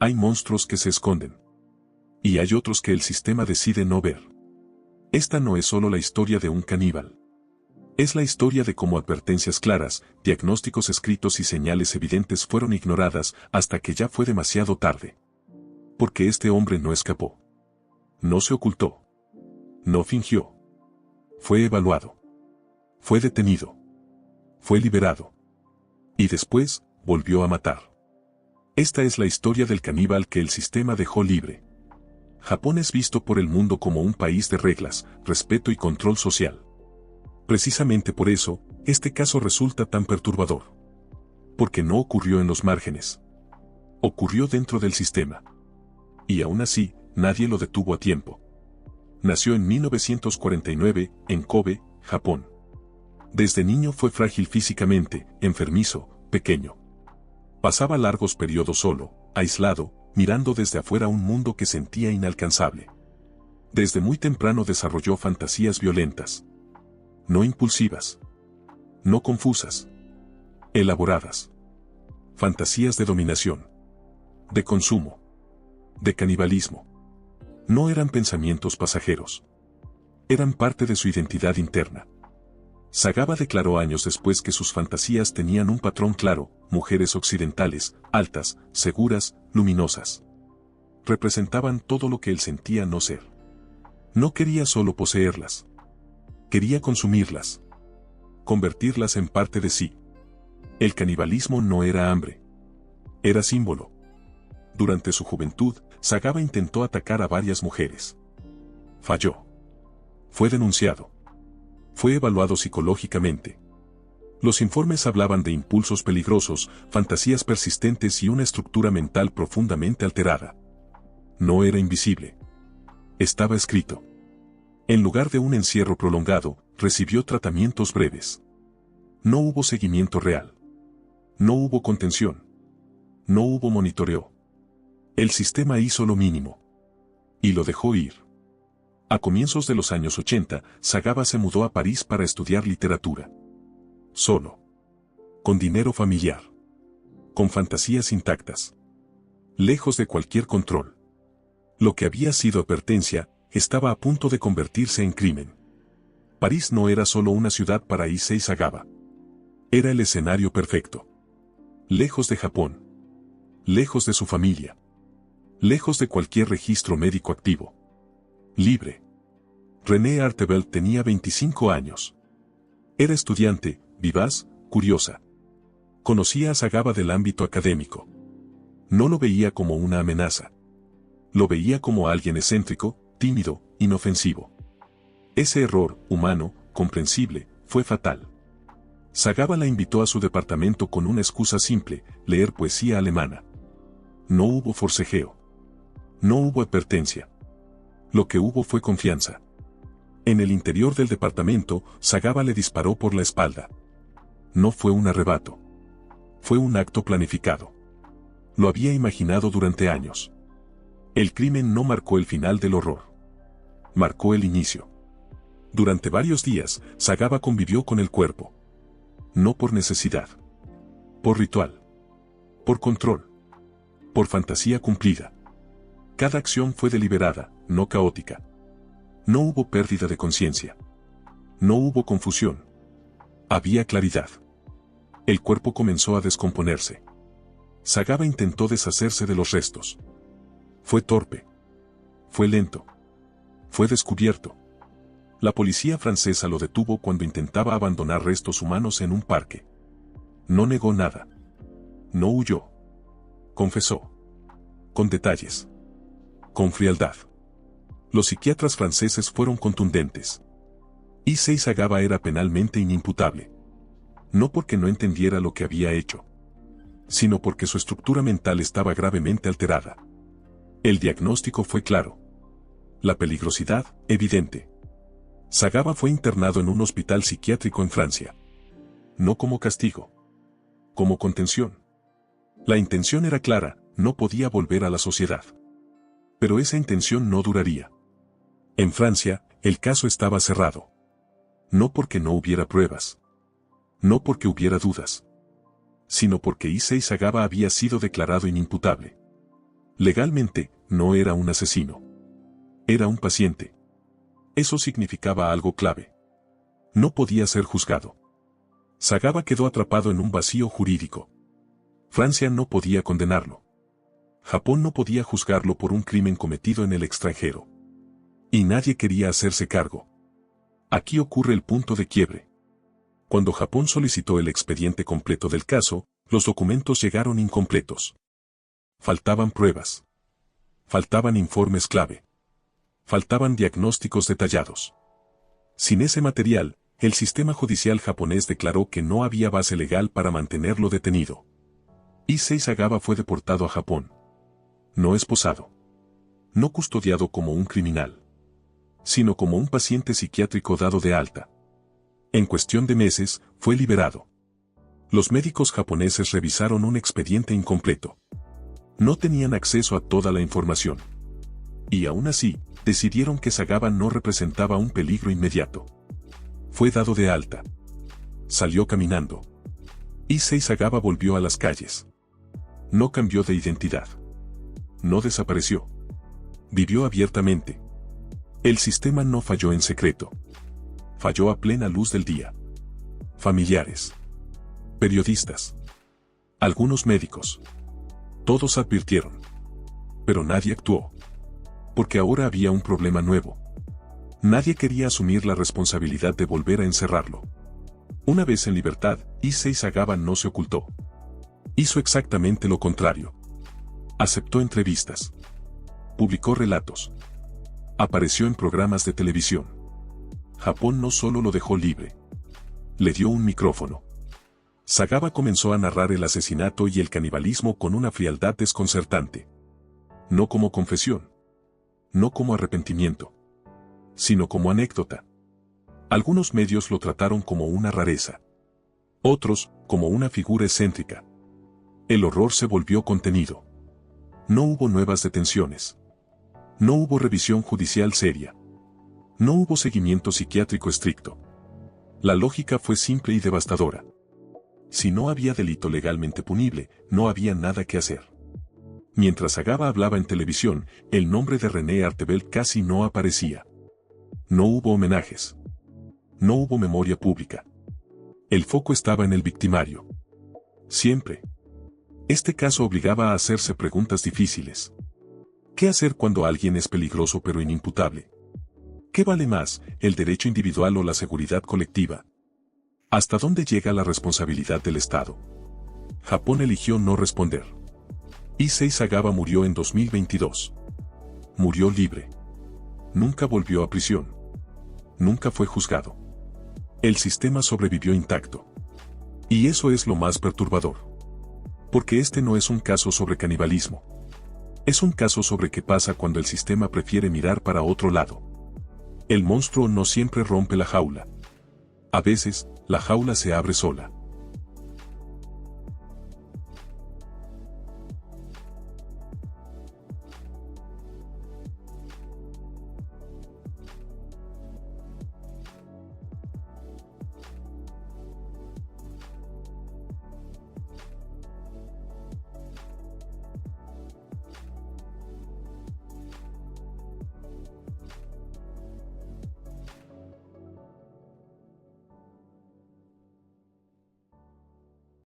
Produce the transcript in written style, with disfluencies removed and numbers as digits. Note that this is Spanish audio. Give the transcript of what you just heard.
Hay monstruos que se esconden. Y hay otros que el sistema decide no ver. Esta no es solo la historia de un caníbal. Es la historia de cómo advertencias claras, diagnósticos escritos y señales evidentes fueron ignoradas hasta que ya fue demasiado tarde. Porque este hombre no escapó. No se ocultó. No fingió. Fue evaluado. Fue detenido. Fue liberado. Y después, volvió a matar. Esta es la historia del caníbal que el sistema dejó libre. Japón es visto por el mundo como un país de reglas, respeto y control social. Precisamente por eso, este caso resulta tan perturbador. Porque no ocurrió en los márgenes. Ocurrió dentro del sistema. Y aún así, nadie lo detuvo a tiempo. Nació en 1949, en Kobe, Japón. Desde niño fue frágil físicamente, enfermizo, pequeño. Pasaba largos periodos solo, aislado, mirando desde afuera un mundo que sentía inalcanzable. Desde muy temprano desarrolló fantasías violentas. No impulsivas. No confusas. Elaboradas. Fantasías de dominación. De consumo. De canibalismo. No eran pensamientos pasajeros. Eran parte de su identidad interna. Sagawa declaró años después que sus fantasías tenían un patrón claro: mujeres occidentales, altas, seguras, luminosas. Representaban todo lo que él sentía no ser. No quería solo poseerlas. Quería consumirlas. Convertirlas en parte de sí. El canibalismo no era hambre. Era símbolo. Durante su juventud, Sagawa intentó atacar a varias mujeres. Falló. Fue denunciado. Fue evaluado psicológicamente. Los informes hablaban de impulsos peligrosos, fantasías persistentes y una estructura mental profundamente alterada. No era invisible. Estaba escrito. En lugar de un encierro prolongado, recibió tratamientos breves. No hubo seguimiento real. No hubo contención. No hubo monitoreo. El sistema hizo lo mínimo. Y lo dejó ir. A comienzos de los años 80, Sagawa se mudó a París para estudiar literatura. Solo. Con dinero familiar. Con fantasías intactas. Lejos de cualquier control. Lo que había sido advertencia, estaba a punto de convertirse en crimen. París no era solo una ciudad para Issei Sagawa. Era el escenario perfecto. Lejos de Japón. Lejos de su familia. Lejos de cualquier registro médico activo. Libre. René Artebel tenía 25 años. Era estudiante, vivaz, curiosa. Conocía a Sagawa del ámbito académico. No lo veía como una amenaza. Lo veía como alguien excéntrico, tímido, inofensivo. Ese error, humano, comprensible, fue fatal. Sagawa la invitó a su departamento con una excusa simple: leer poesía alemana. No hubo forcejeo. No hubo advertencia. Lo que hubo fue confianza. En el interior del departamento, Sagawa le disparó por la espalda. No fue un arrebato. Fue un acto planificado. Lo había imaginado durante años. El crimen no marcó el final del horror. Marcó el inicio. Durante varios días, Sagawa convivió con el cuerpo. No por necesidad. Por ritual. Por control. Por fantasía cumplida. Cada acción fue deliberada, no caótica. No hubo pérdida de conciencia. No hubo confusión. Había claridad. El cuerpo comenzó a descomponerse. Sagawa intentó deshacerse de los restos. Fue torpe. Fue lento. Fue descubierto. La policía francesa lo detuvo cuando intentaba abandonar restos humanos en un parque. No negó nada. No huyó. Confesó. Con detalles. Con frialdad. Los psiquiatras franceses fueron contundentes. Issei Sagawa era penalmente inimputable. No porque no entendiera lo que había hecho, sino porque su estructura mental estaba gravemente alterada. El diagnóstico fue claro. La peligrosidad, evidente. Sagawa fue internado en un hospital psiquiátrico en Francia. No como castigo. Como contención. La intención era clara: no podía volver a la sociedad. Pero esa intención no duraría. En Francia, el caso estaba cerrado. No porque no hubiera pruebas. No porque hubiera dudas. Sino porque Issei Sagawa había sido declarado inimputable. Legalmente, no era un asesino. Era un paciente. Eso significaba algo clave. No podía ser juzgado. Sagaba quedó atrapado en un vacío jurídico. Francia no podía condenarlo. Japón no podía juzgarlo por un crimen cometido en el extranjero. Y nadie quería hacerse cargo. Aquí ocurre el punto de quiebre. Cuando Japón solicitó el expediente completo del caso, los documentos llegaron incompletos. Faltaban pruebas. Faltaban informes clave. Faltaban diagnósticos detallados. Sin ese material, el sistema judicial japonés declaró que no había base legal para mantenerlo detenido. Issei Sagawa fue deportado a Japón. No esposado. No custodiado como un criminal. Sino como un paciente psiquiátrico dado de alta. En cuestión de meses, fue liberado. Los médicos japoneses revisaron un expediente incompleto. No tenían acceso a toda la información. Y aún así, decidieron que Sagawa no representaba un peligro inmediato. Fue dado de alta. Salió caminando. Issei Sagawa volvió a las calles. No cambió de identidad. No desapareció. Vivió abiertamente. El sistema no falló en secreto. Falló a plena luz del día. Familiares. Periodistas. Algunos médicos. Todos advirtieron. Pero nadie actuó. Porque ahora había un problema nuevo. Nadie quería asumir la responsabilidad de volver a encerrarlo. Una vez en libertad, Issei Sagawa no se ocultó. Hizo exactamente lo contrario. Aceptó entrevistas. Publicó relatos. Apareció en programas de televisión. Japón no solo lo dejó libre. Le dio un micrófono. Sagawa comenzó a narrar el asesinato y el canibalismo con una frialdad desconcertante. No como confesión. No como arrepentimiento. Sino como anécdota. Algunos medios lo trataron como una rareza. Otros, como una figura excéntrica. El horror se volvió contenido. No hubo nuevas detenciones. No hubo revisión judicial seria. No hubo seguimiento psiquiátrico estricto. La lógica fue simple y devastadora. Si no había delito legalmente punible, no había nada que hacer. Mientras Sagawa hablaba en televisión, el nombre de René Artebel casi no aparecía. No hubo homenajes. No hubo memoria pública. El foco estaba en el victimario. Siempre. Este caso obligaba a hacerse preguntas difíciles. ¿Qué hacer cuando alguien es peligroso pero inimputable? ¿Qué vale más, el derecho individual o la seguridad colectiva? ¿Hasta dónde llega la responsabilidad del Estado? Japón eligió no responder. Issei Sagawa murió en 2022. Murió libre. Nunca volvió a prisión. Nunca fue juzgado. El sistema sobrevivió intacto. Y eso es lo más perturbador. Porque este no es un caso sobre canibalismo. Es un caso sobre qué pasa cuando el sistema prefiere mirar para otro lado. El monstruo no siempre rompe la jaula. A veces, la jaula se abre sola.